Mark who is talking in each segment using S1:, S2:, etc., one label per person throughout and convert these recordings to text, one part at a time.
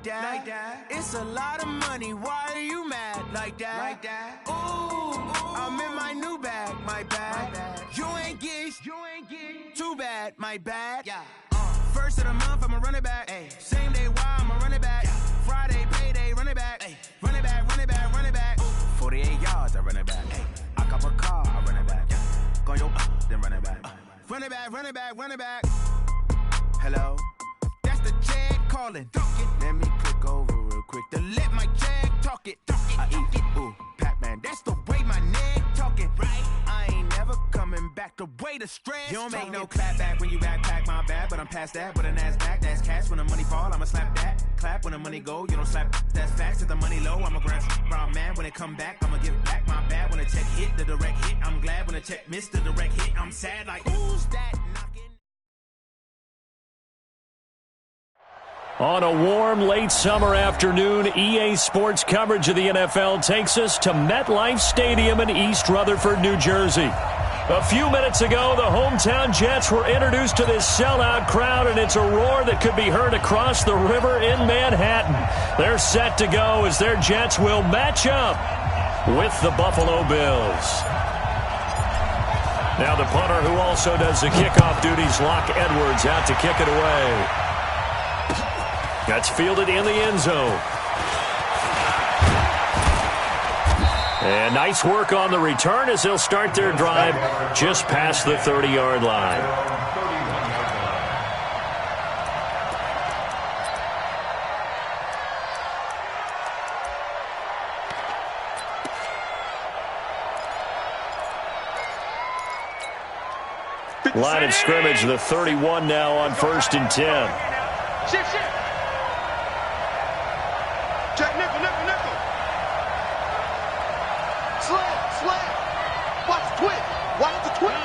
S1: that. It's a lot of money. Why are you mad like that? Ooh, I'm in my new bag, my bad. You ain't get too bad, my bad. Yeah. First of the month, I'ma run it back. Ay. Same day, why I'ma run it back. Yeah. Friday, payday, run it back. Ay. Run it back, run it back, run it back. 48 yards, I run it back. Ay. I cop a car, I run it back. Yeah. Go yo, then run it back. Run it back, run it back, run it back. Hello? That's the Jag calling. Let me click over real quick to let my Jag talk it. I eat it, ooh, Pac-Man. That's the way my neck talking. Right? I ain't never coming back the way the stress. You don't make no clap back when you backpack, my bad, but I'm past that. With a NASDAQ, that's cash. When the money fall, I'ma slap that. Clap when the money go, you don't slap. That's facts. If the money low, I'ma grab brown man. When it come back, I'ma give back my bad. When the check hit, the direct hit. I'm glad when the check missed the direct hit. I'm sad like, who's that knocking?
S2: On a warm, late summer afternoon, EA Sports coverage of the NFL takes us to MetLife Stadium in East Rutherford, New Jersey. A few minutes ago, the hometown Jets were introduced to this sellout crowd, and it's a roar that could be heard across the river in Manhattan. They're set to go as their Jets will match up with the Buffalo Bills. Now the punter, who also does the kickoff duties, Locke Edwards, out to kick it away. That's fielded in the end zone. And nice work on the return as they'll start their drive just past the 30-yard line. Line of scrimmage, the 31 now on 1st and 10.
S3: Shift. Check nickel. Slam. Watch the twist.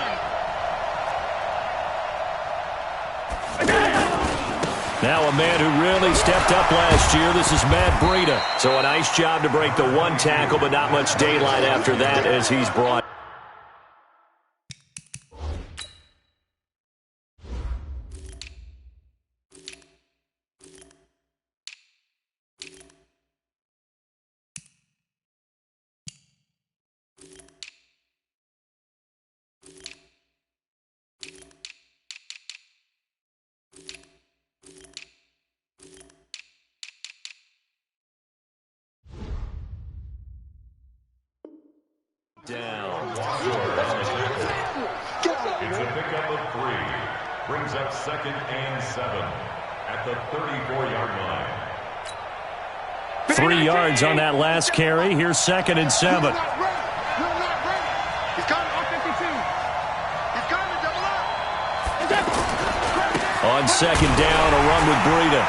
S2: Now a man who really stepped up last year. This is Matt Breida. So a nice job to break the one tackle, but not much daylight after that as he's brought. Down.
S4: It's a pickup of 3. Brings up 2nd and 7 at the 34-yard line.
S2: 3 yards on that last carry. Here's 2nd and 7.
S3: He's coming on 52. He's coming, double up.
S2: On 2nd down, a run with Breida.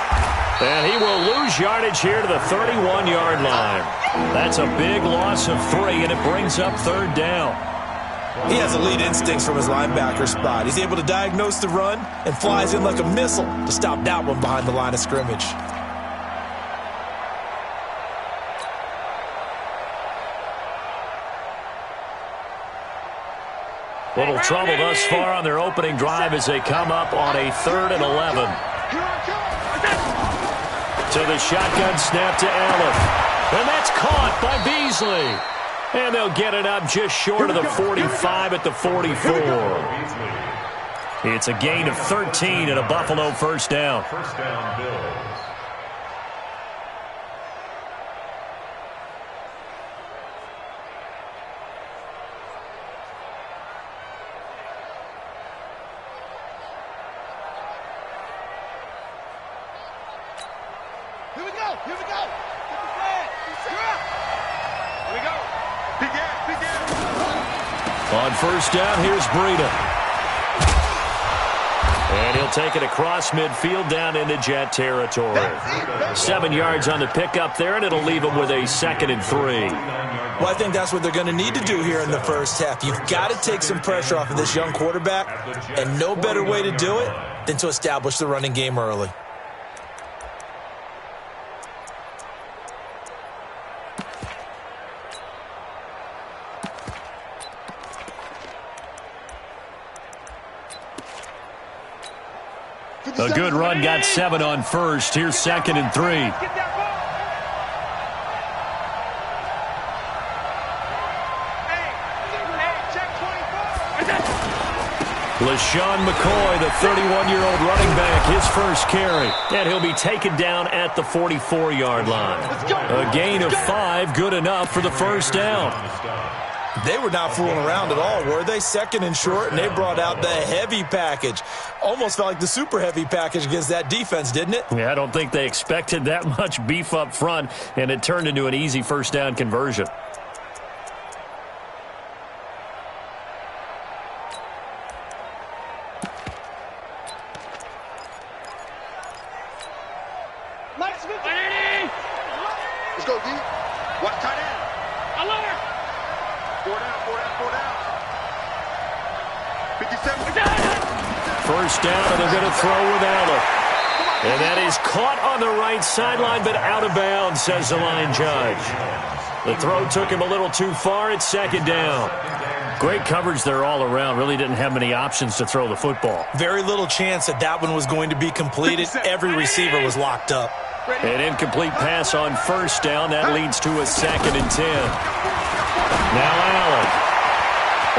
S2: And he will lose yardage here to the 31-yard line. That's a big loss of 3, and it brings up 3rd down.
S5: He has elite instincts from his linebacker spot. He's able to diagnose the run and flies in like a missile to stop that one behind the line of scrimmage.
S2: Little trouble thus far on their opening drive as they come up on a 3rd and 11. To the shotgun snap to Allen. And that's caught by Beasley. And they'll get it up just short of the 45 at the 44. It's a gain of 13 and a Buffalo first down.
S4: First down, Bills.
S3: Here we go. Here we go.
S2: On first down, here's Breida. And he'll take it across midfield down into Jet territory. 7 yards on the pickup there, and it'll leave him with a 2nd and 3.
S5: Well, I think that's what they're going to need to do here in the first half. You've got to take some pressure off of this young quarterback, and no better way to do it than to establish the running game early.
S2: A good run got 7 on first. Here's 2nd and 3. LaShawn McCoy, the 31-year-old running back, his first carry. And he'll be taken down at the 44-yard line. A gain of 5, good enough for the first down.
S5: They were not fooling around at all, were they? 2nd and short, and they brought out the heavy package. Almost felt like the super heavy package against that defense, didn't it?
S2: Yeah, I don't think they expected that much beef up front, and it turned into an easy first down conversion.
S3: Let's go, D. Watch tight end. Alert. 4 down, 4 down, 4 down. 57.
S2: First down, and they're going to throw with Allen. And that is caught on the right sideline, but out of bounds, says the line judge. The throw took him a little too far. It's 2nd down. Great coverage there all around. Really didn't have many options to throw the football.
S5: Very little chance that one was going to be completed. Every receiver was locked up.
S2: An incomplete pass on first down. That leads to a 2nd and 10. Now Allen.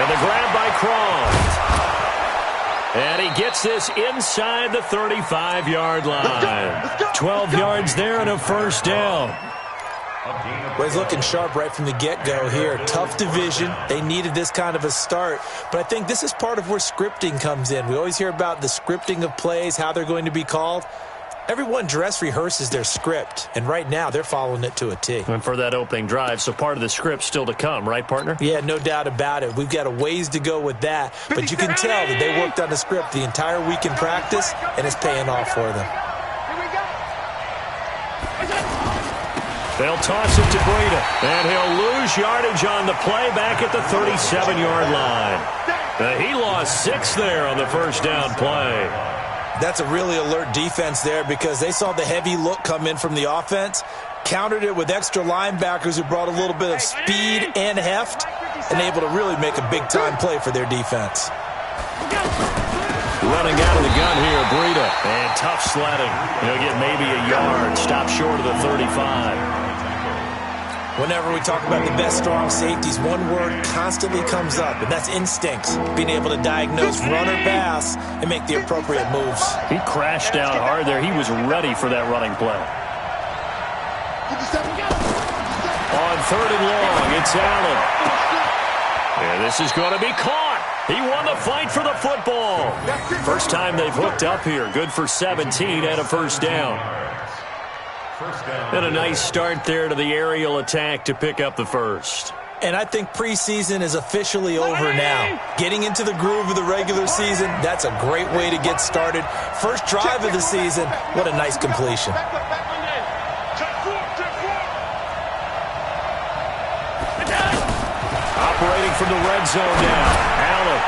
S2: And the grab by Croft. And he gets this inside the 35-yard line. 12 yards there and a first down.
S5: Well, he's looking sharp right from the get-go here. Tough division. They needed this kind of a start. But I think this is part of where scripting comes in. We always hear about the scripting of plays, how they're going to be called. Everyone dress rehearses their script, and right now they're following it to a T.
S2: And for that opening drive, so part of the script still to come, right, partner?
S5: Yeah, no doubt about it. We've got a ways to go with that, but you can tell that they worked on the script the entire week in practice, and it's paying off for them.
S2: They'll toss it to Breida, and he'll lose yardage on the play back at the 37-yard line. He lost 6 there on the first down play.
S5: That's a really alert defense there because they saw the heavy look come in from the offense, countered it with extra linebackers who brought a little bit of speed and heft, and able to really make a big-time play for their defense.
S2: Running out of the gun here, Breida, and tough sledding. He'll get maybe a yard, stop short of the 35.
S5: Whenever we talk about the best strong safeties, one word constantly comes up, and that's instincts. Being able to diagnose run or pass and make the appropriate moves.
S2: He crashed out hard there. He was ready for that running play. On 3rd and long, it's Allen. And this is going to be caught. He won the fight for the football. First time they've hooked up here. Good for 17 and a first down. And a nice start there to the aerial attack to pick up the first.
S5: And I think preseason is officially over now. Getting into the groove of the regular season, that's a great way to get started. First drive of the season, what a nice completion.
S2: Operating from the red zone now, Allen.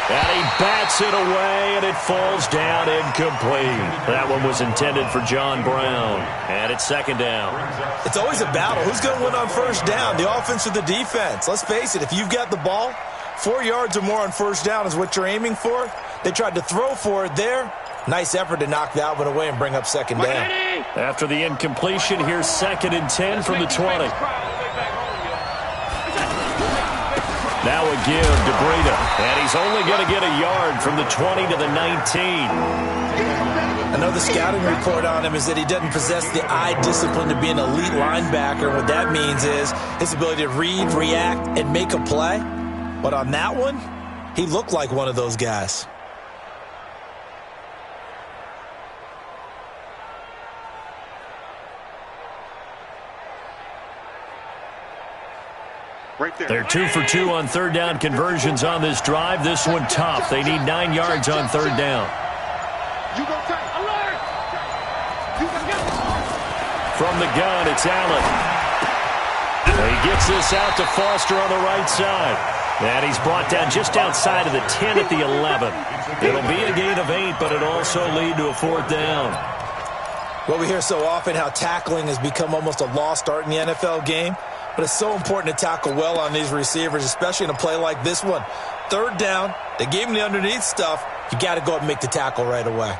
S2: And he bats it away, and it falls down incomplete. That one was intended for John Brown, and it's 2nd down.
S5: It's always a battle. Who's going to win on first down, the offense or the defense? Let's face it, if you've got the ball, 4 yards or more on first down is what you're aiming for. They tried to throw for it there. Nice effort to knock that one away and bring up 2nd down.
S2: After the incompletion, here's 2nd and 10 from the 20. Now a give to Breida, and he's only going to get a yard from the 20 to the 19.
S5: I know the scouting report on him is that he doesn't possess the eye discipline to be an elite linebacker. What that means is his ability to read, react, and make a play. But on that one, he looked like one of those guys.
S3: Right there.
S2: They're 2 for 2 on 3rd down conversions on this drive. This one tough. They need 9 yards on 3rd down.
S3: You go tight. Alert! You go.
S2: From the gun, it's Allen. He gets this out to Foster on the right side. And he's brought down just outside of the 10 at the 11. It'll be a gain of 8, but it'll also lead to a 4th down.
S5: Well, we hear so often how tackling has become almost a lost art in the NFL game. But it's so important to tackle well on these receivers, especially in a play like this one. 3rd down, they gave him the underneath stuff. You got to go up and make the tackle right away.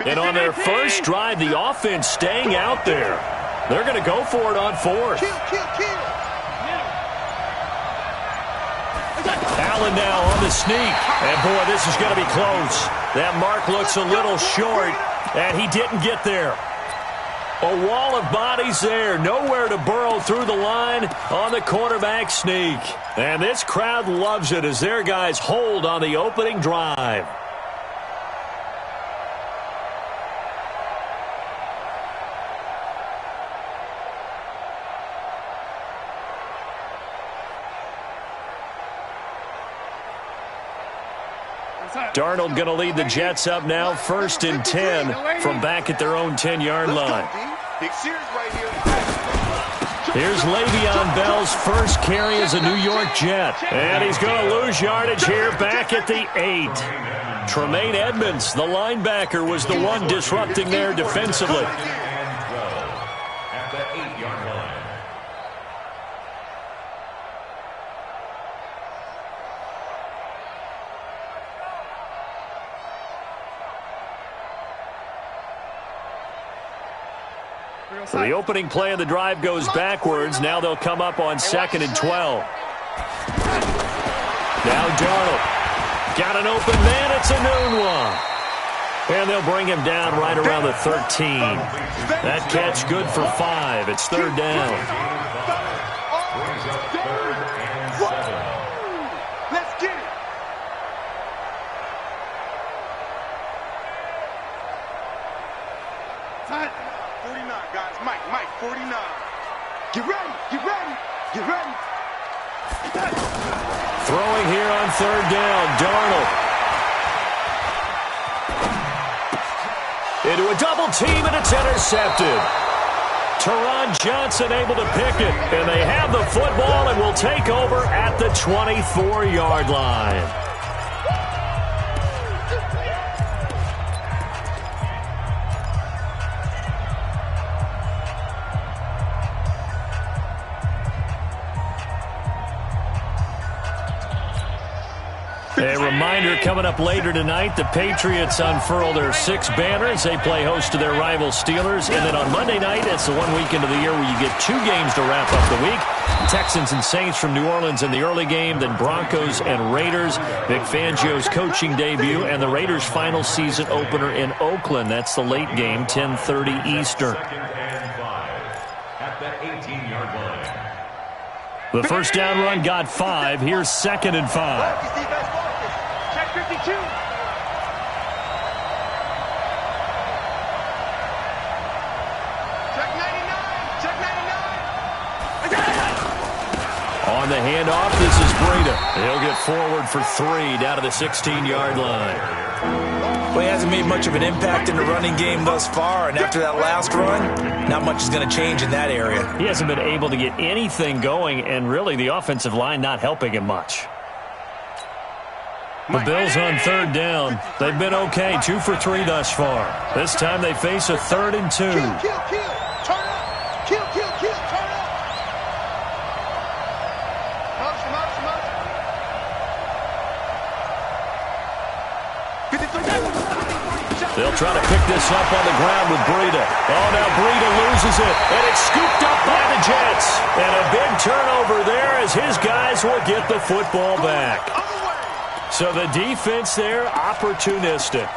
S2: And on their first drive, the offense staying out there. They're going to go for it on fourth. Allen now on the sneak. And, boy, this is going to be close. That mark looks a little short, and he didn't get there. A wall of bodies there. Nowhere to burrow through the line on the quarterback sneak. And this crowd loves it as their guys hold on the opening drive. Darnold going to lead the Jets up now, 1st and 10 from back at their own 10-yard line. Here's Le'Veon Bell's first carry as a New York Jet. And he's going to lose yardage here back at the 8. Tremaine Edmonds, the linebacker, was the one disrupting there defensively.
S4: At the 8-yard line.
S2: So the opening play of the drive goes backwards. Now they'll come up on 2nd and 12. Now Darnold. Got an open man. It's a noon one. And they'll bring him down right around the 13. That catch good for 5. It's 3rd down.
S4: Brings up 3rd and 7.
S3: Let's get it. Time. 49, guys. Mike, 49. Get ready, get ready, get ready.
S2: Throwing here on 3rd down, Darnold. Into a double team, and it's intercepted. Teron Johnson able to pick it, and they have the football and will take over at the 24-yard line. A reminder coming up later tonight, the Patriots unfurl their 6 banners. They play host to their rival Steelers. And then on Monday night, it's the one weekend of the year where you get 2 games to wrap up the week. Texans and Saints from New Orleans in the early game, then Broncos and Raiders. Vic Fangio's coaching debut, and the Raiders' final season opener in Oakland. That's the late game, 10:30 Eastern.
S4: 2nd and 5 at the 18-yard line.
S2: The first down run got 5. Here's 2nd and 5.
S3: Check 52. Check 99. Check 99.
S2: On the handoff, this is Breida. He'll get forward for 3 down to the 16-yard line.
S5: Well, he hasn't made much of an impact in the running game thus far, and after that last run, not much is going to change in that area.
S2: He hasn't been able to get anything going, and really the offensive line not helping him much. The Bills on 3rd down. They've been okay, 2 for 3 thus far. This time they face a 3rd and 2.
S3: Kill. Turn up. Kill. Turn up. Motion. 53.
S2: They'll try to pick this up on the ground with Breida. Oh, now Breida loses it, and it's scooped up by the Jets. And a big turnover there as his guys will get the football back. So the defense there, opportunistic.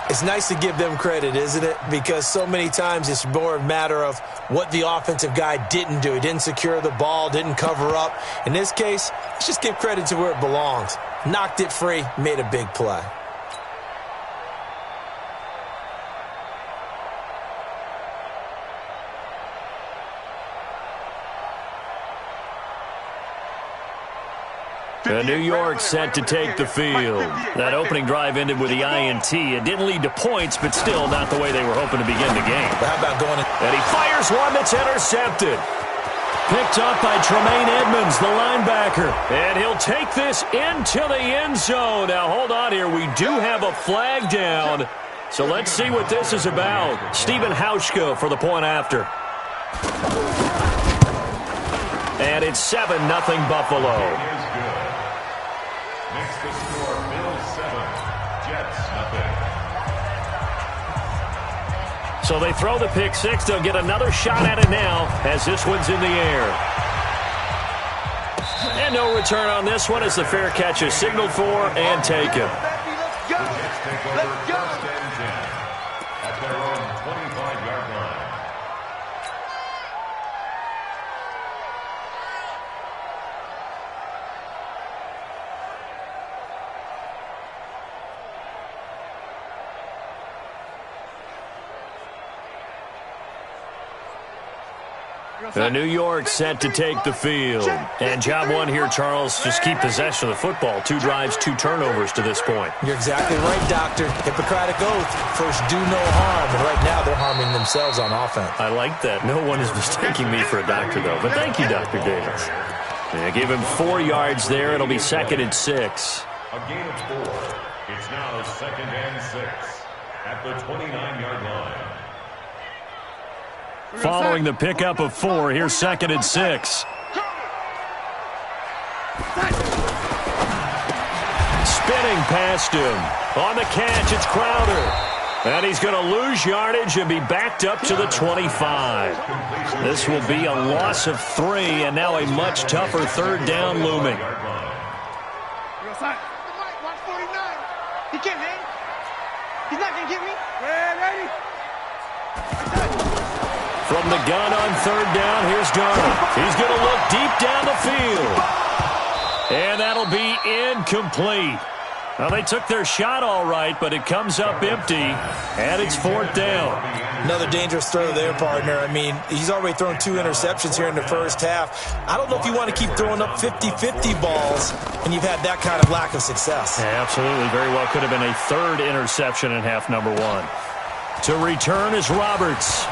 S5: It's nice to give them credit, isn't it? Because so many times it's more a matter of what the offensive guy didn't do. He didn't secure the ball, didn't cover up. In this case, let's just give credit to where it belongs. Knocked it free, made a big play.
S2: New York set to take the field. That opening drive ended with the INT. It didn't lead to points, but still not the way they were hoping to begin the game.
S5: But how about going in?
S2: And he fires one that's intercepted. Picked up by Tremaine Edmonds, the linebacker. And he'll take this into the end zone. Now, hold on here. We do have a flag down. So let's see what this is about. Stephen Hauschka for the point after. And it's 7-0 Buffalo.
S4: Makes the score Bills 7, Jets 0.
S2: So they throw the pick six. They'll get another shot at it now as this one's in the air. And no return on this one as the fair catch is signaled for and taken.
S4: Let's go. Let's go. First and 10 at their own 25-yard line.
S2: New York set to take the field. And job one here, Charles, just keep possession of the football. 2 drives, 2 turnovers to this point.
S5: You're exactly right, Doctor. Hippocratic oath. First, do no harm. And right now, they're harming themselves on offense.
S2: I like that. No one is mistaking me for a doctor, though. But thank you, Dr. Davis. They give him 4 yards there. It'll be 2nd and 6.
S4: A gain of 4. It's now 2nd and 6 at the 29-yard line.
S2: Following the pickup of 4, here's 2nd and 6. Spinning past him. On the catch, it's Crowder. And he's going to lose yardage and be backed up to the 25. This will be a loss of 3, and now a much tougher 3rd down looming.
S3: He can't hang. He's not going to get me. Ready?
S2: From the gun on 3rd down, here's Darnold. He's going to look deep down the field. And that'll be incomplete. Well, they took their shot all right, but it comes up empty, and it's 4th down.
S5: Another dangerous throw there, partner. I mean, he's already thrown 2 interceptions here in the first half. I don't know if you want to keep throwing up 50-50 balls when you've had that kind of lack of success.
S2: Yeah, absolutely. Very well could have been a 3rd interception in half number 1. To return is Roberts.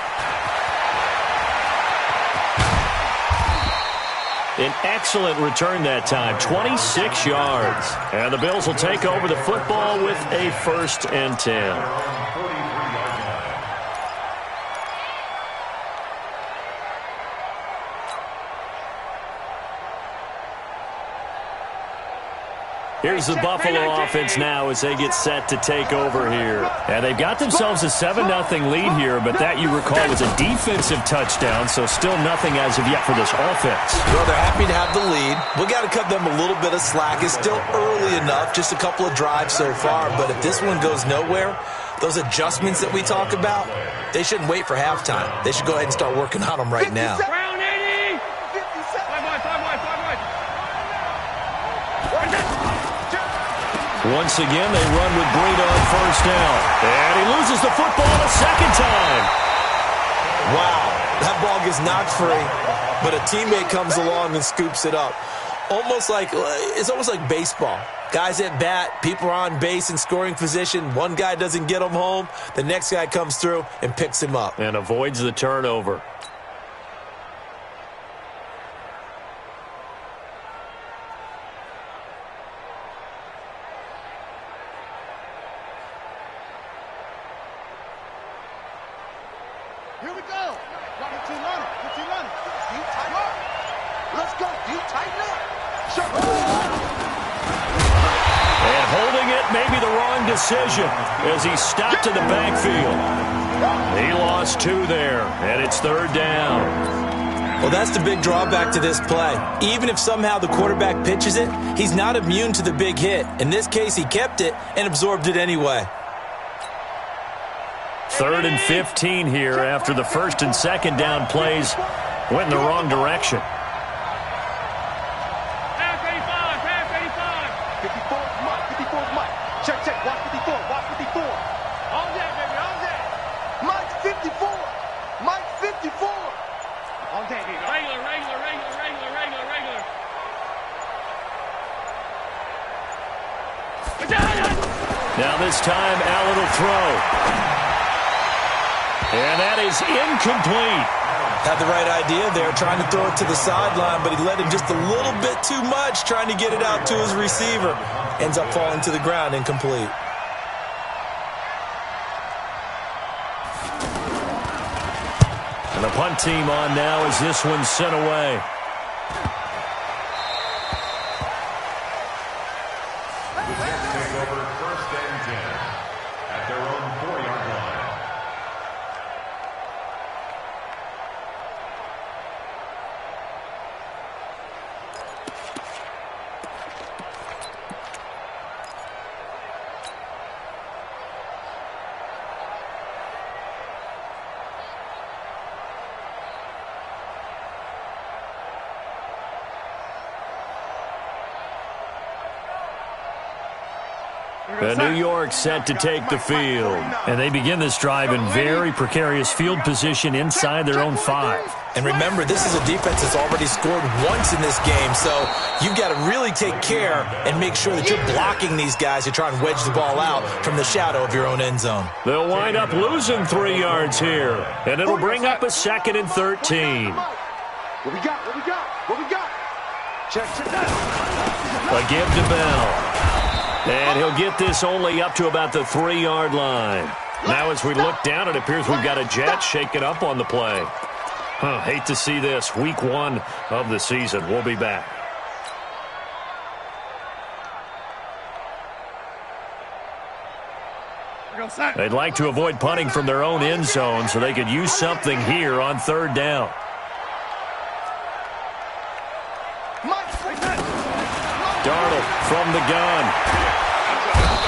S2: An excellent return that time, 26 yards. And the Bills will take over the football with a 1st and 10. Here's the Buffalo offense now as they get set to take over here. And they've got themselves a 7-0 lead here, but that, you recall, was a defensive touchdown, so still nothing as of yet for this offense.
S5: Well, they're happy to have the lead. We got to cut them a little bit of slack. It's still early enough, just a couple of drives so far, but if this one goes nowhere, those adjustments that we talk about, they shouldn't wait for halftime. They should go ahead and start working on them right now.
S2: Once again, they run with Breida on 1st down. And he loses the football a 2nd time.
S5: Wow, that ball gets knocked free, but a teammate comes along and scoops it up. It's almost like baseball. Guys at bat, people are on base in scoring position. One guy doesn't get him home. The next guy comes through and picks him up.
S2: And avoids the turnover.
S3: Here we go. Deep, tight up. Let's go. Deep, tight up.
S2: And holding it may be the wrong decision as he stopped in the backfield. He lost 2 there, and it's 3rd down.
S5: Well, that's the big drawback to this play. Even if somehow the quarterback pitches it, he's not immune to the big hit. In this case, he kept it and absorbed it anyway.
S2: 3rd and 15 here after the 1st and 2nd down plays went in the wrong direction.
S3: Pass 85. 54 is Mike. Check. Watch 54. On that, baby. On that. Mike's 54. Mike's 54. On that, baby. Regular.
S2: Now this time, Allen will throw. And that is incomplete.
S5: Had the right idea there, trying to throw it to the sideline, but he led him just a little bit too much, trying to get it out to his receiver. Ends up falling to the ground, incomplete.
S2: And the punt team on now as this one's sent away.
S4: Take over 1st and 10 at their own 4-yard line.
S2: New York set to take the field. And they begin this drive in very precarious field position inside their own 5.
S5: And remember, this is a defense that's already scored once in this game, so you've got to really take care and make sure that you're blocking these guys to try and wedge the ball out from the shadow of your own end zone.
S2: They'll wind up losing 3 yards here, and it'll bring up a 2nd and 13.
S3: What we got? What we got? What we got? Check.
S2: A give to Bell. And he'll get this only up to about the 3-yard line. Now as we look down, it appears we've got a Jet shaken up on the play. Hate to see this. Week 1 of the season. We'll be back. They'd like to avoid punting from their own end zone so they could use something here on 3rd down. Darnold from the gun.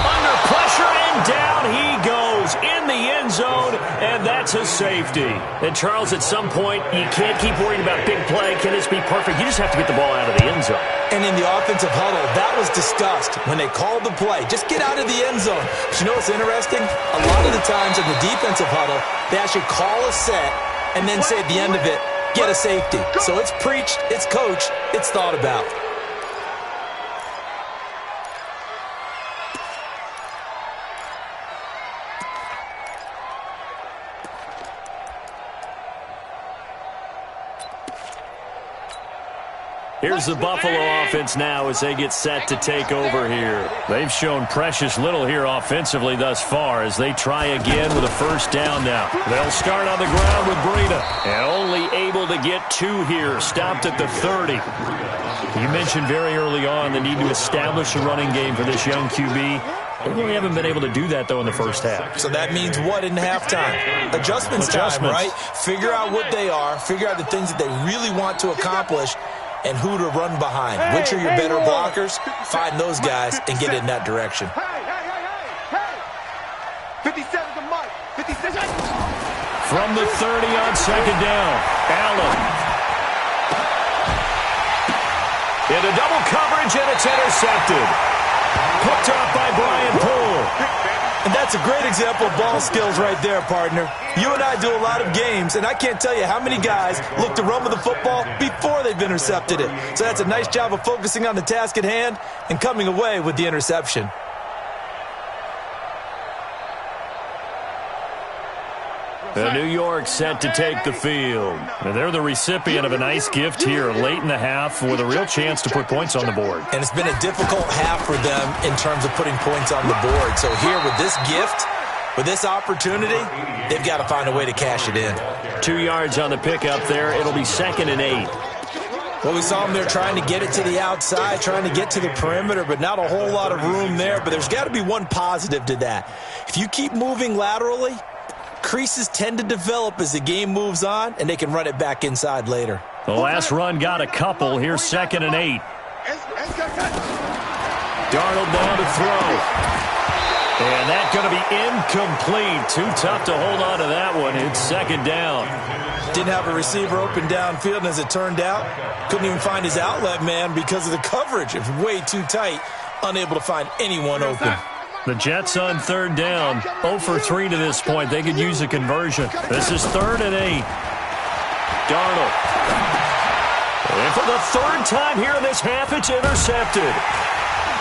S2: Under pressure, and down he goes in the end zone, and that's a safety. And, Charles, at some point, you can't keep worrying about big play. Can this be perfect? You just have to get the ball out of the end zone.
S5: And in the offensive huddle, that was discussed when they called the play. Just get out of the end zone. But you know what's interesting? A lot of the times in the defensive huddle, they actually call a set and then say at the end of it, get a safety. So it's preached, it's coached, it's thought about.
S2: Here's the Buffalo offense now as they get set to take over here. They've shown precious little here offensively thus far as they try again with a 1st down now. They'll start on the ground with Breida, and only able to get 2 here, stopped at the 30. You mentioned very early on the need to establish a running game for this young QB. They really haven't been able to do that, though, in the first half.
S5: So that means what in halftime? Adjustments time, right? Figure out what they are, figure out the things that they really want to accomplish, and who to run behind. Which are your better blockers? Find those guys and get in that direction.
S3: Hey! 57 to Mike. 57.
S2: From the 30 on 2nd down, Allen. Into double coverage, and it's intercepted. Picked off by Brian Poole.
S5: And that's a great example of ball skills right there, partner. You and I do a lot of games, and I can't tell you how many guys look to run with the football before they've intercepted it. So that's a nice job of focusing on the task at hand and coming away with the interception.
S2: And New York set to take the field. And they're the recipient of a nice gift here late in the half with a real chance to put points on the board.
S5: And it's been a difficult half for them in terms of putting points on the board. So here with this gift, with this opportunity, they've got to find a way to cash it in.
S2: 2 yards on the pickup there. It'll be 2nd and 8.
S5: Well, we saw them there trying to get it to the outside, trying to get to the perimeter, but not a whole lot of room there. But there's got to be one positive to that. If you keep moving laterally, creases tend to develop as the game moves on, and they can run it back inside later.
S2: The last run got a couple. Here's 2nd and 8. Darnold down to throw. And that's going to be incomplete. Too tough to hold on to that one. It's 2nd down.
S5: Didn't have a receiver open downfield, and as it turned out, couldn't even find his outlet man because of the coverage. It was way too tight, unable to find anyone open.
S2: The Jets on 3rd down, 0 for 3 to this point. They could use a conversion. This is 3rd and 8. Darnold. And for the 3rd time here in this half, it's intercepted.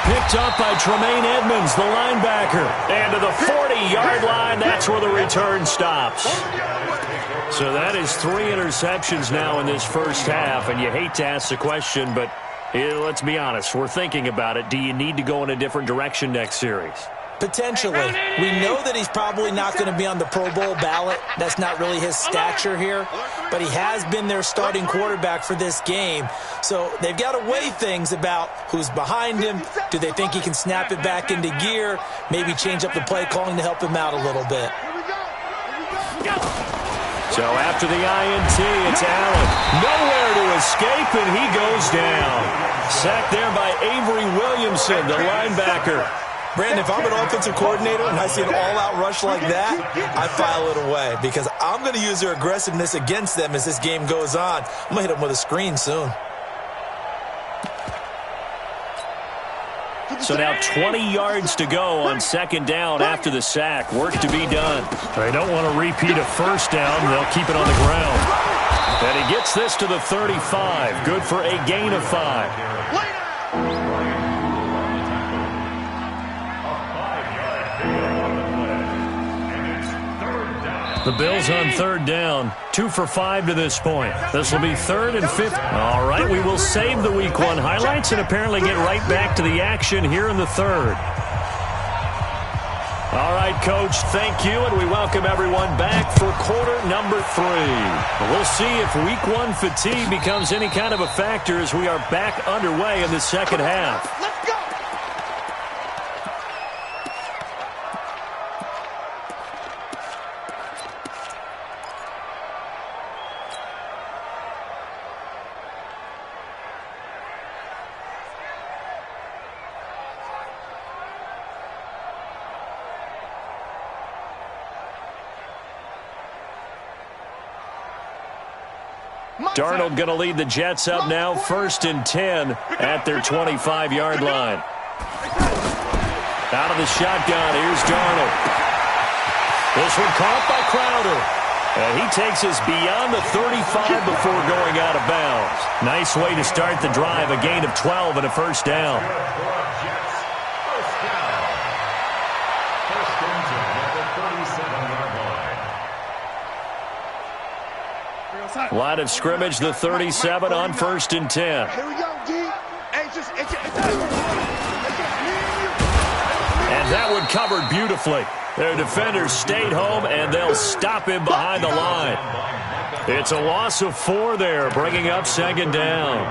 S2: Picked up by Tremaine Edmonds, the linebacker. And to the 40-yard line, that's where the return stops. So that is 3 interceptions now in this first half, and you hate to ask the question, but let's be honest, we're thinking about it. Do you need to go in a different direction next series?
S5: Potentially. We know that he's probably not going to be on the Pro Bowl ballot. That's not really his stature here. But he has been their starting quarterback for this game. So they've got to weigh things about who's behind him. Do they think he can snap it back into gear? Maybe change up the play calling to help him out a little bit.
S2: So after the INT, it's Allen. Nowhere to escape, and he goes down. Sacked there by Avery Williamson, the linebacker.
S5: Brandon, if I'm an offensive coordinator and I see an all-out rush like that, I file it away because I'm going to use their aggressiveness against them as this game goes on. I'm going to hit them with a screen soon.
S2: So now 20 yards to go on second down after the sack. Work to be done. They don't want to repeat a first down. They'll keep it on the ground. And he gets this to the 35. Good for a gain of 5. The Bills on third down, 2 for 5 to this point. This will be 3rd and 5. All right, we will save the Week 1 highlights and apparently get right back to the action here in the 3rd. All right, Coach, thank you, and we welcome everyone back for quarter number 3. We'll see if Week 1 fatigue becomes any kind of a factor as we are back underway in the second half.
S3: Let's go!
S2: Darnold going to lead the Jets up now, 1st and 10 at their 25-yard line. Out of the shotgun, here's Darnold. This one caught by Crowder. And he takes us beyond the 35 before going out of bounds. Nice way to start the drive, a gain of 12 and a first down. Line of scrimmage, the 37 on 1st and 10.
S3: Here we go, D.
S2: And that one covered beautifully. Their defenders stayed home, and they'll stop him behind the line. It's a loss of 4 there, bringing up second down.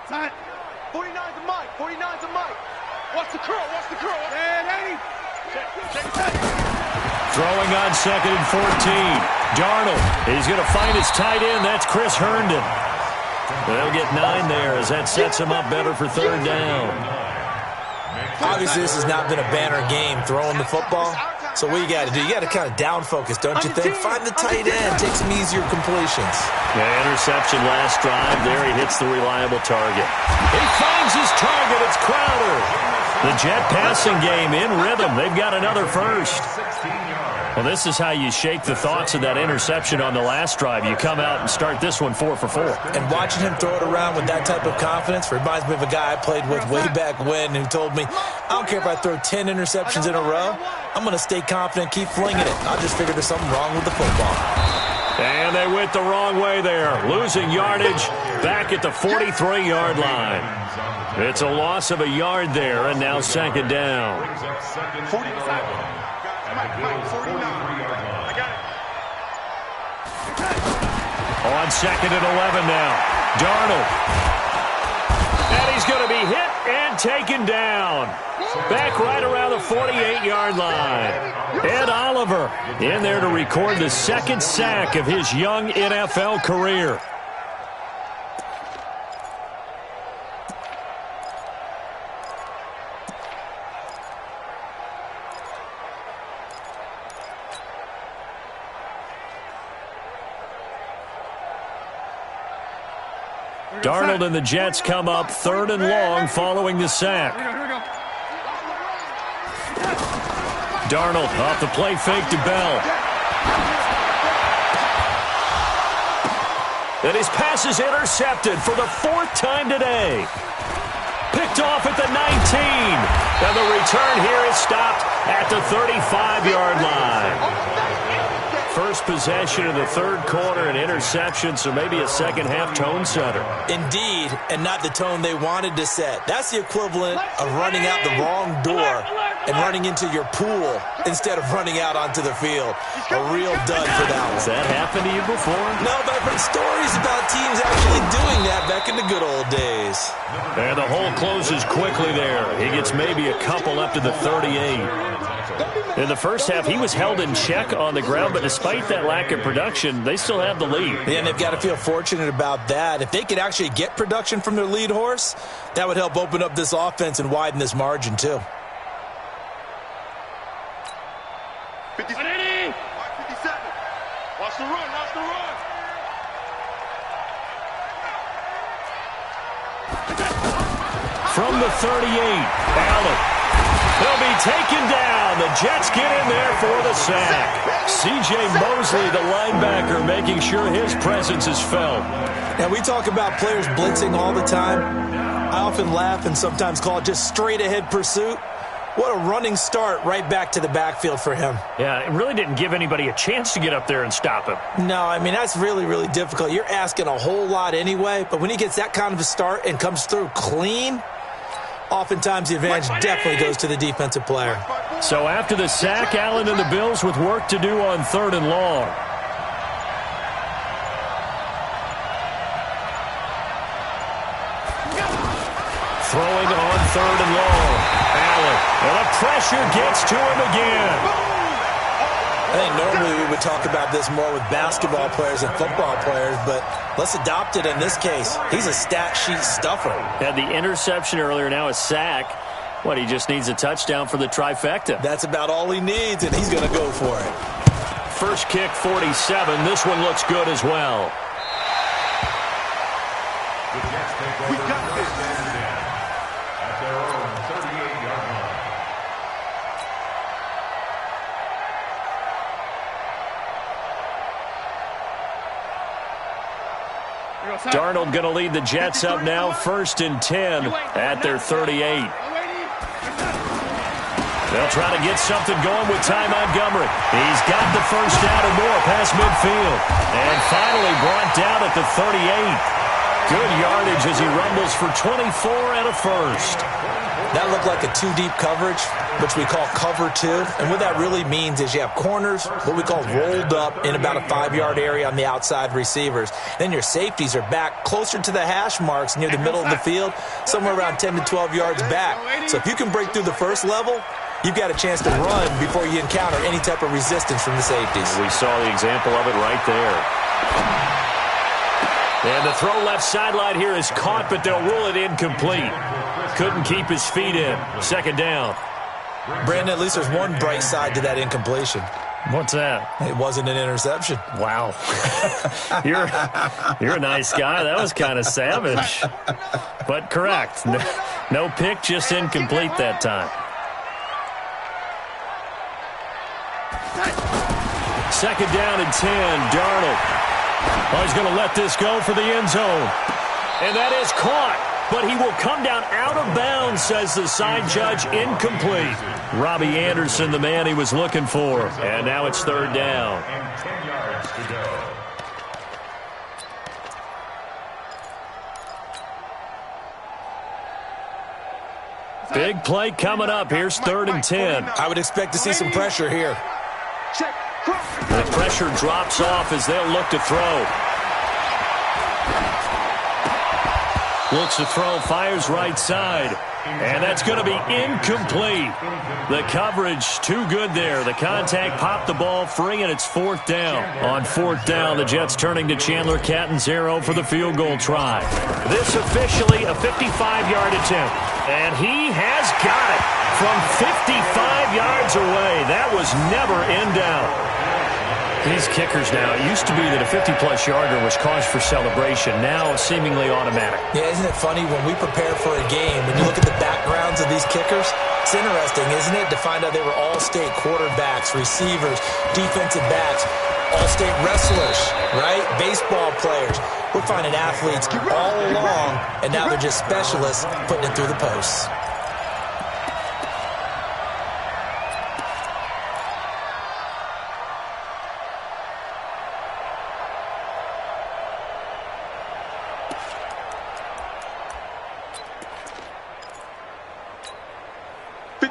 S3: Time. 49's a Mike. 49's a Mike. Watch the curl. Watch the curl. And 80.
S2: Throwing on 2nd and 14. Darnold. He's going to find his tight end. That's Chris Herndon. They'll get 9 there as that sets him up better for 3rd down.
S5: Obviously, this has not been a banner game throwing the football. So what you got to do, you got to kind of down focus, don't you think? Find the tight end, take some easier completions.
S2: Yeah, interception last drive. There he hits the reliable target. He finds his target. It's Crowder. The Jet passing game in rhythm. They've got another first. Well, this is how you shake the thoughts of that interception on the last drive. You come out and start this one 4 for 4.
S5: And watching him throw it around with that type of confidence reminds me of a guy I played with way back when who told me, I don't care if I throw 10 interceptions in a row, I'm going to stay confident, keep flinging it. I just figured there's something wrong with the football.
S2: And they went the wrong way there, losing yardage back at the 43-yard line. It's a loss of a yard there, and now second down.
S3: 47. Mike, 49. I got it.
S2: On 2nd and 11 now. Darnold. And he's going to be hit and taken down. Back right around the 48-yard line. Ed Oliver in there to record the 2nd sack of his young NFL career. Darnold and the Jets come up 3rd and long following the sack. Darnold off the play fake to Bell. And his pass is intercepted for the 4th time today. Picked off at the 19. And the return here is stopped at the 35-yard line. First possession of the 3rd quarter, an interception, so maybe a second-half tone setter.
S5: Indeed, and not the tone they wanted to set. That's the equivalent of running out the wrong door and running into your pool instead of running out onto the field. A real dud for that one.
S2: Has that happened to you before?
S5: No, but I've heard stories about teams actually doing that back in the good old days.
S2: And the hole closes quickly there. He gets maybe a couple up to the 38. In the first half, he was held in check on the ground, but despite that lack of production, they still have the lead.
S5: Yeah, and they've got to feel fortunate about that. If they could actually get production from their lead horse, that would help open up this offense and widen this margin, too.
S3: 57. Watch the run, watch the run.
S2: From the 38, Allen. He'll be taken down. The Jets get in there for the sack. C.J. Mosley, the linebacker, making sure his presence is felt.
S5: Now, we talk about players blitzing all the time. I often laugh and sometimes call it just straight-ahead pursuit. What a running start right back to the backfield for him.
S2: Yeah, it really didn't give anybody a chance to get up there and stop him.
S5: No, I mean, that's really, really difficult. You're asking a whole lot anyway, but when he gets that kind of a start and comes through clean, oftentimes the advantage definitely goes to the defensive player.
S2: So after the sack, Allen and the Bills with work to do on 3rd and long. Throwing on 3rd and long. Allen. And the pressure gets to him again.
S5: I think normally we would talk about this more with basketball players and football players, but let's adopt it in this case. He's a stat sheet stuffer.
S2: Had the interception earlier, now a sack. What, he just needs a touchdown for the trifecta.
S5: That's about all he needs, and he's going to go for it.
S2: First kick, 47. This one looks good as well.
S3: We got this.
S4: At their own 38-yard line.
S2: Darnold going to lead the Jets up now, 1st and 10 at their 38. They'll try to get something going with Ty Montgomery. He's got the first down or more past midfield. And finally brought down at the 38. Good yardage as he rumbles for 24 and a first.
S5: That looked like a 2-deep coverage, which we call cover 2. And what that really means is you have corners, what we call rolled up in about a 5-yard area on the outside receivers. Then your safeties are back closer to the hash marks near the middle of the field, somewhere around 10 to 12 yards back. So if you can break through the first level, you've got a chance to run before you encounter any type of resistance from the safeties.
S2: We saw the example of it right there. And the throw left sideline here is caught, but they'll rule it incomplete. Couldn't keep his feet in. 2nd down.
S5: Brandon, at least there's one bright side to that incompletion.
S2: What's that?
S5: It wasn't an interception.
S2: Wow. You're a nice guy. That was kind of savage. But correct. No pick, just incomplete that time. 2nd down and 10. Darnold. Oh, he's going to let this go for the end zone. And that is caught. But he will come down out of bounds, says the side judge. Incomplete. Robbie Anderson, the man he was looking for. And now it's 3rd down.
S4: And 10 yards to go.
S2: Big play coming up. Here's 3rd and 10.
S5: I would expect to see some pressure here.
S3: Check.
S2: The pressure drops off as they'll look to throw. Looks to throw, fires right side. And that's going to be incomplete. The coverage too good there. The contact popped the ball free, and it's 4th down. On 4th down, the Jets turning to Chandler Catanzaro for the field goal try. This officially a 55-yard attempt. And he has got it from 55 yards away. That was never in doubt. These kickers now, it used to be that a 50-plus yarder was cause for celebration. Now seemingly automatic.
S5: Yeah, isn't it funny when we prepare for a game, when you look at the backgrounds of these kickers, it's interesting, isn't it, to find out they were all-state quarterbacks, receivers, defensive backs, all-state wrestlers, right? Baseball players. We're finding athletes all along, and now they're just specialists putting it through the posts.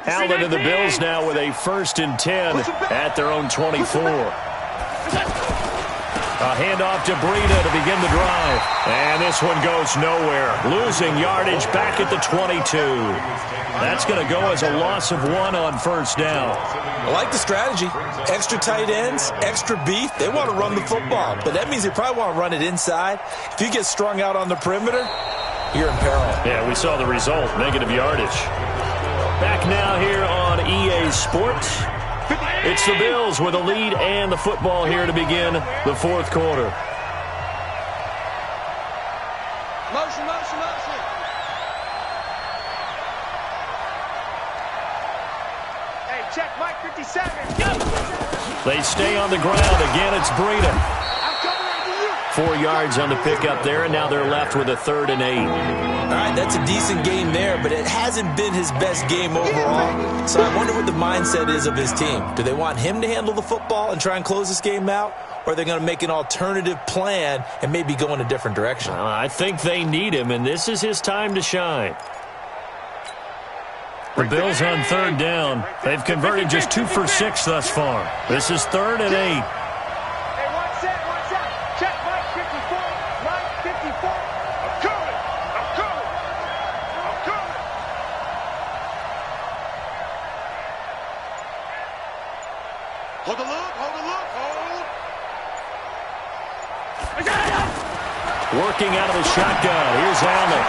S2: Allen and the Bills now with a 1st and 10 at their own 24. A handoff to Breida to begin the drive. And this one goes nowhere. Losing yardage back at the 22. That's going to go as a loss of 1 on 1st down.
S5: I like the strategy. Extra tight ends, extra beef. They want to run the football, but that means they probably want to run it inside. If you get strung out on the perimeter, you're in peril.
S2: Yeah, we saw the result, negative yardage. Back now here on EA Sports. It's the Bills with a lead and the football here to begin the fourth quarter.
S3: Motion, motion, motion. Hey, check Mike 57.
S2: They stay on the ground. Again, it's Breida.
S3: I'm coming after you.
S2: 4 yards on the pickup there, and now they're left with a 3rd and 8.
S5: All right, that's a decent game there, but it hasn't been his best game overall. So I wonder what the mindset is of his team. Do they want him to handle the football and try and close this game out? Or are they going to make an alternative plan and maybe go in a different direction?
S2: I think they need him, and this is his time to shine. The Bills on 3rd down. They've converted just 2 for 6 thus far. This is 3rd and 8.
S3: Hey, one set. Check Mike 54. Mike 54. I'm coming. Hold the look.
S2: Working out of the shotgun. Here's Allen.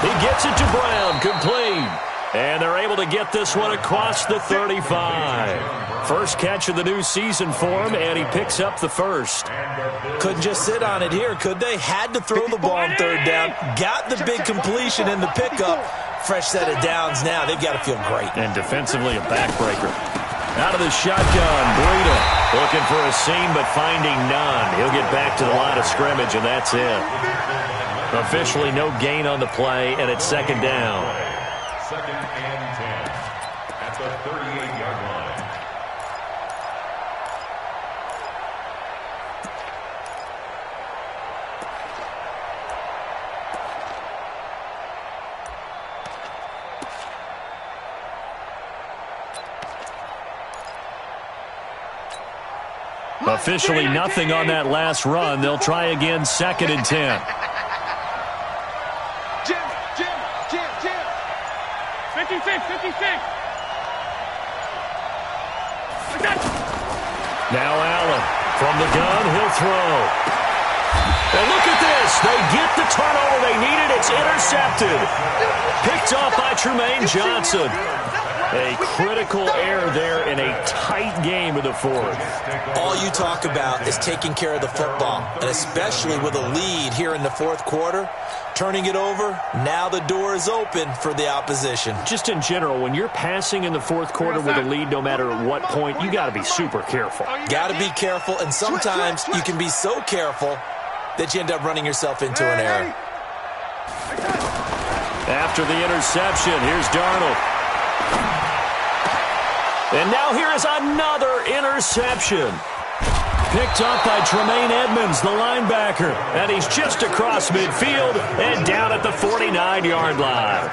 S2: He gets it to Brown. Complete. And they're able to get this one across the 35. First catch of the new season for him, and he picks up the first.
S5: Couldn't just sit on it here, could they? Had to throw the ball on 3rd down. Got the big completion in the pickup. Fresh set of downs now. They've got to feel great.
S2: And defensively, a backbreaker. Out of the shotgun, Breida looking for a seam, but finding none. He'll get back to the line of scrimmage, and that's it. Officially no gain on the play, and it's 2nd down.
S4: 2nd and 10 at the 38-yard line.
S2: Officially nothing on that last run. They'll try again, 2nd and 10.
S3: Jim. 56.
S2: Now Allen from the gun, he'll throw. And look at this. They get the turnover they needed. It's intercepted. Picked off by Trumaine Johnson. A critical error there in a tight game of the 4th.
S5: All you talk about is taking care of the football, and especially with a lead here in the 4th quarter. Turning it over, now the door is open for the opposition.
S2: Just in general, when you're passing in the 4th quarter with a lead, no matter what point, you got to be super careful.
S5: Got to be careful, and sometimes you can be so careful that you end up running yourself into an error.
S2: After the interception, here's Darnold. And now here is another interception. Picked up by Tremaine Edmonds, the linebacker. And he's just across midfield and down at the 49-yard line.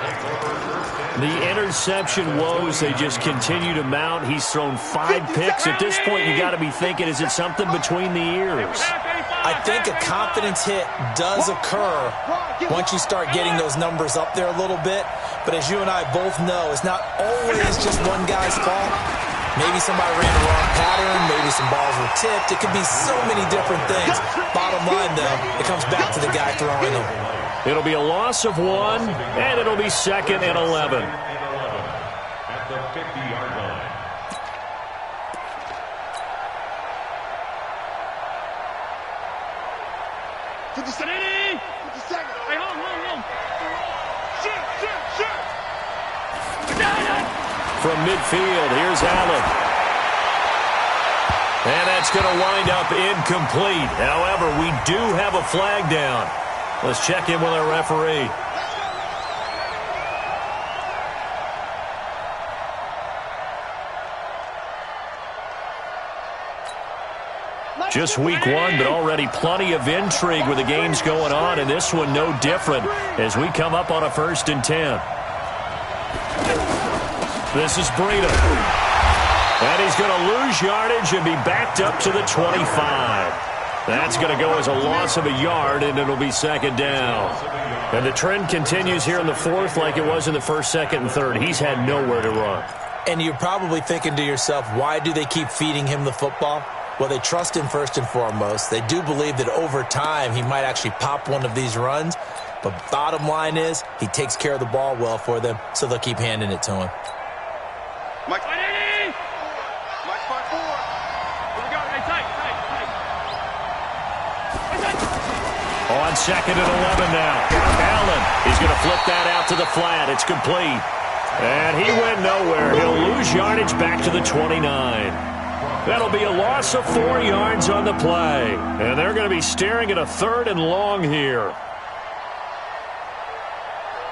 S2: The interception woes, they just continue to mount. He's thrown 5 picks. At this point, you got to be thinking, is it something between the ears?
S5: I think a confidence hit does occur once you start getting those numbers up there a little bit. But as you and I both know, it's not always just one guy's fault. Maybe somebody ran the wrong pattern. Maybe some balls were tipped. It could be so many different things. Bottom line, though, it comes back to the guy throwing them.
S2: It'll be a loss of 1, and it'll be 2nd and 11.
S4: At the 50-yard line.
S2: From midfield, here's Allen. And that's going to wind up incomplete. However, we do have a flag down. Let's check in with our referee. Just week 1, but already plenty of intrigue with the games going on, and this one no different as we come up on a 1st and 10. This is Breida. And he's going to lose yardage and be backed up to the 25. That's going to go as a loss of a yard, and it'll be 2nd down. And the trend continues here in the 4th like it was in the 1st, 2nd, and 3rd. He's had nowhere to run.
S5: And you're probably thinking to yourself, why do they keep feeding him the football? Well, they trust him first and foremost. They do believe that over time he might actually pop one of these runs. But bottom line is he takes care of the ball well for them, so they'll keep handing it to him.
S3: Mike 5.
S2: On 2nd and 11 now. Allen, he's going to flip that out to the flat. It's complete. And he went nowhere. He'll lose yardage back to the 29. That'll be a loss of 4 yards on the play. And they're going to be staring at a 3rd and long here.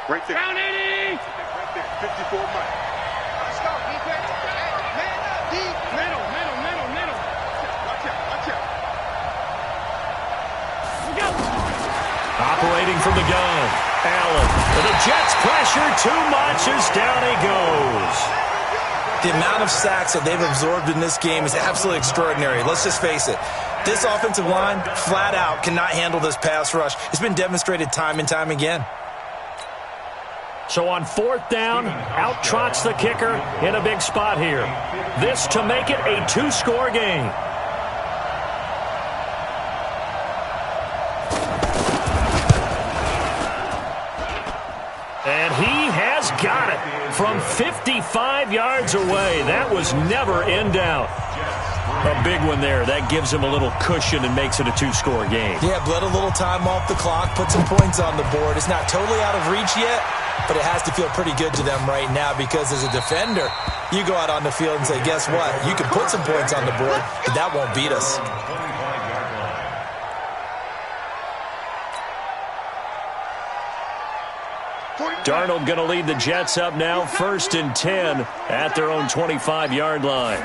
S3: Right there. Down 80. Right there. 54 Mike. Let's go, defense. Man up, deep. Middle. Watch out. Go.
S2: Operating from the gun. Allen. And the Jets pressure too much as down he goes.
S5: The amount of sacks that they've absorbed in this game is absolutely extraordinary. Let's just face it. This offensive line, flat out, cannot handle this pass rush. It's been demonstrated time and time again.
S2: So on 4th down, out trots the kicker in a big spot here. This to make it a 2-score game. And he has got it from 55 yards away. That was never in doubt. A big one there. That gives him a little cushion and makes it a 2-score game.
S5: Yeah, bled a little time off the clock, put some points on the board. It's not totally out of reach yet, but it has to feel pretty good to them right now because as a defender, you go out on the field and say, guess what? You can put some points on the board, but that won't beat us.
S2: Darnold going to lead the Jets up now, 1st and 10 at their own 25-yard line.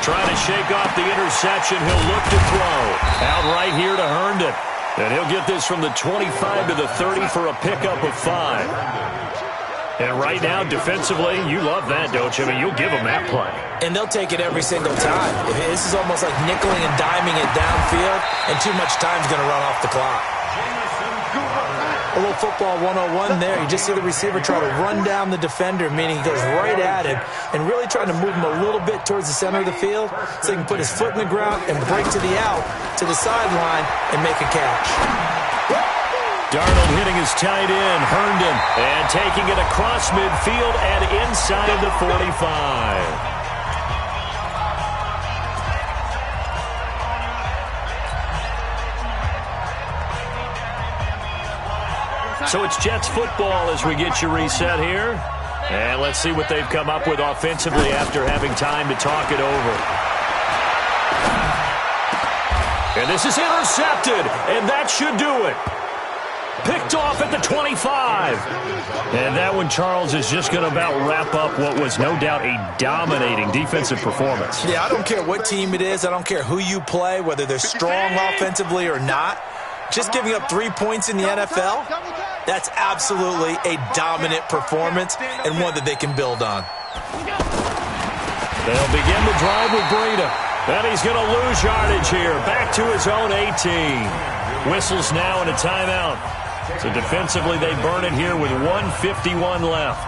S2: Trying to shake off the interception. He'll look to throw. Out right here to Herndon. And he'll get this from the 25 to the 30 for a pickup of 5. And right now, defensively, you love that, don't you? I mean, you'll give them that play.
S5: And they'll take it every single time. This is almost like nickeling and diming it downfield, and too much time's going to run off the clock. A little football 101 there. You just see the receiver try to run down the defender, meaning he goes right at him and really trying to move him a little bit towards the center of the field so he can put his foot in the ground and break to the out, to the sideline, and make a catch.
S2: Darnold hitting his tight end, Herndon, and taking it across midfield and inside the 45. So it's Jets football as we get you reset here. And let's see what they've come up with offensively after having time to talk it over. And this is intercepted, and that should do it. Picked off at the 25. And that one, Charles, is just going to about wrap up what was no doubt a dominating defensive performance.
S5: Yeah, I don't care what team it is. I don't care who you play, whether they're strong offensively or not. Just giving up 3 points in the NFL, that's absolutely a dominant performance and one that they can build on.
S2: They'll begin the drive with Breida. And he's going to lose yardage here. Back to his own 18. Whistles now and a timeout. So defensively, they burn it here with 1:51 left.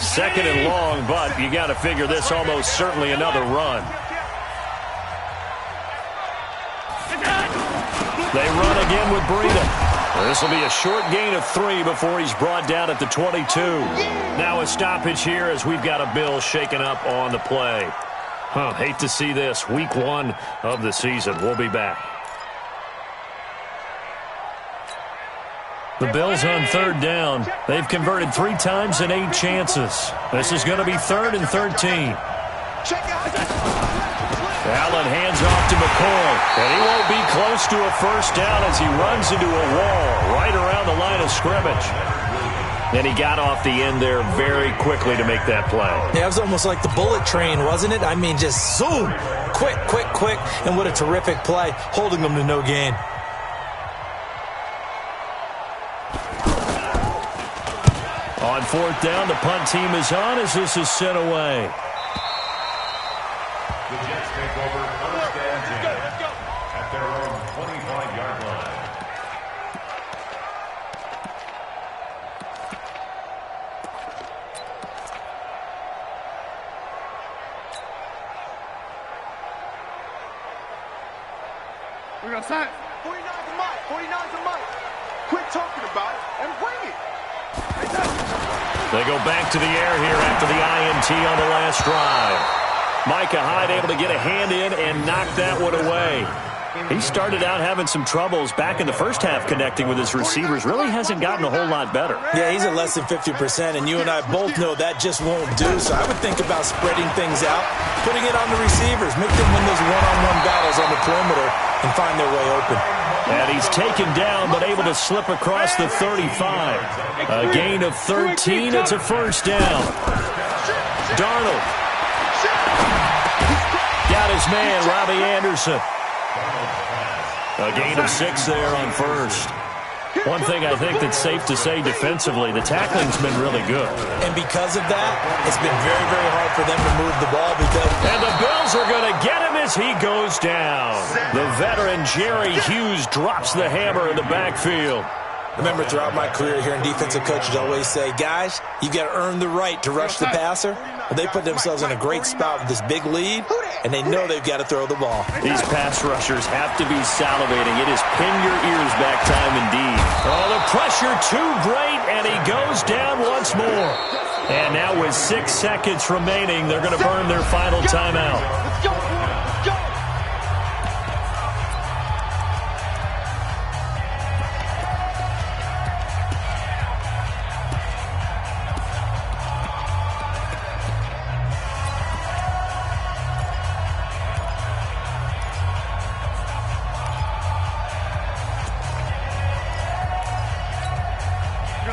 S2: Second and long, but you got to figure this almost certainly another run. They run again with Breida. This will be a short gain of 3 before he's brought down at the 22. Now a stoppage here as we've got a Bill shaken up on the play. Hate to see this. Week 1 of the season. We'll be back. The Bills on 3rd down. They've converted 3 times in 8 chances. This is going to be 3rd and 13. Allen hands off to McCoy, and he won't be close to a first down as he runs into a wall right around the line of scrimmage. And he got off the end there very quickly to make that play.
S5: Yeah, it was almost like the bullet train, wasn't it? I mean, just zoom, quick, and what a terrific play, holding them to no gain.
S2: On 4th down, the punt team is on as this is sent away.
S4: The Jets take over 1st and 10 at their own 25-yard line.
S3: We're going to sign 49 to Mike. 49 to Mike. Quit talking about it and bring it.
S2: They go back to the air here after the INT on the last drive. Micah Hyde able to get a hand in and knock that one away. He started out having some troubles back in the first half connecting with his receivers. Really hasn't gotten a whole lot better.
S5: Yeah, he's at less than 50%, and you and I both know that just won't do. So I would think about spreading things out, putting it on the receivers, make them win those one-on-one battles on the perimeter and find their way open.
S2: And he's taken down but able to slip across the 35. A gain of 13. It's a first down. Darnold got his man, Robbie Anderson. A gain of 6 there on first. One thing I think that's safe to say defensively, the tackling's been really good.
S5: And because of that, it's been very, very hard for them to move the ball.
S2: And the Bills are going to get him as he goes down. The veteran Jerry Hughes drops the hammer in the backfield.
S5: Remember, throughout my career here in defensive coaches always say, guys, you got to earn the right to rush the passer. Well, they put themselves in a great spot with this big lead, and they know they've got to throw the ball.
S2: These pass rushers have to be salivating. It is pin your ears back time indeed. Oh, the pressure too great, and he goes down once more. And now with 6 seconds remaining, they're going to burn their final timeout.
S3: Let's go.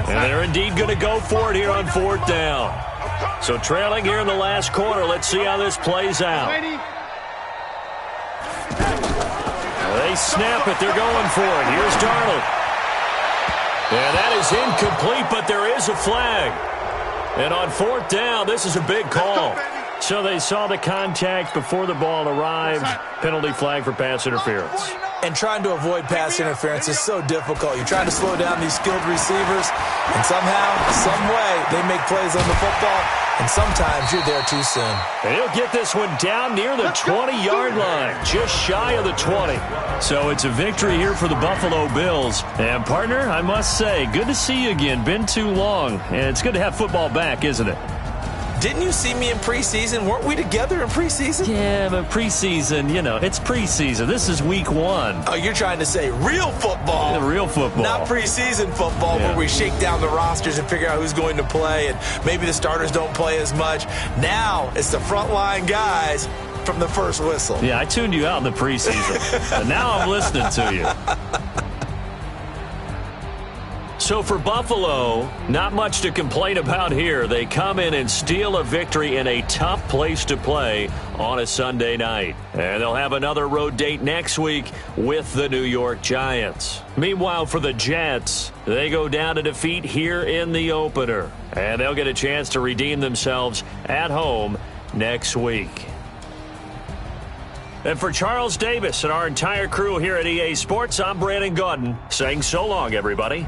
S2: And they're indeed going to go for it here on 4th down. So trailing here in the last quarter. Let's see how this plays out. They snap it. They're going for it. Here's Darnold. And that is incomplete, but there is a flag. And on 4th down, this is a big call. So they saw the contact before the ball arrived. Penalty flag for pass interference.
S5: And trying to avoid pass interference is so difficult. You're trying to slow down these skilled receivers, and somehow, some way, they make plays on the football, and sometimes you're there too soon.
S2: And he'll get this one down near the 20-yard line, just shy of the 20. So it's a victory here for the Buffalo Bills. And, partner, I must say, good to see you again. Been too long, and it's good to have football back, isn't it?
S5: Didn't you see me in preseason? Weren't we together in preseason?
S2: Yeah, but preseason, you know, it's preseason. This is week 1.
S5: Oh, you're trying to say real football.
S2: Yeah, real football.
S5: Not preseason football where we shake down the rosters and figure out who's going to play, and maybe the starters don't play as much. Now it's the frontline guys from the first whistle.
S2: Yeah, I tuned you out in the preseason. And now I'm listening to you. So for Buffalo, not much to complain about here. They come in and steal a victory in a tough place to play on a Sunday night. And they'll have another road date next week with the New York Giants. Meanwhile, for the Jets, they go down to defeat here in the opener. And they'll get a chance to redeem themselves at home next week. And for Charles Davis and our entire crew here at EA Sports, I'm Brandon Gaudin saying so long, everybody.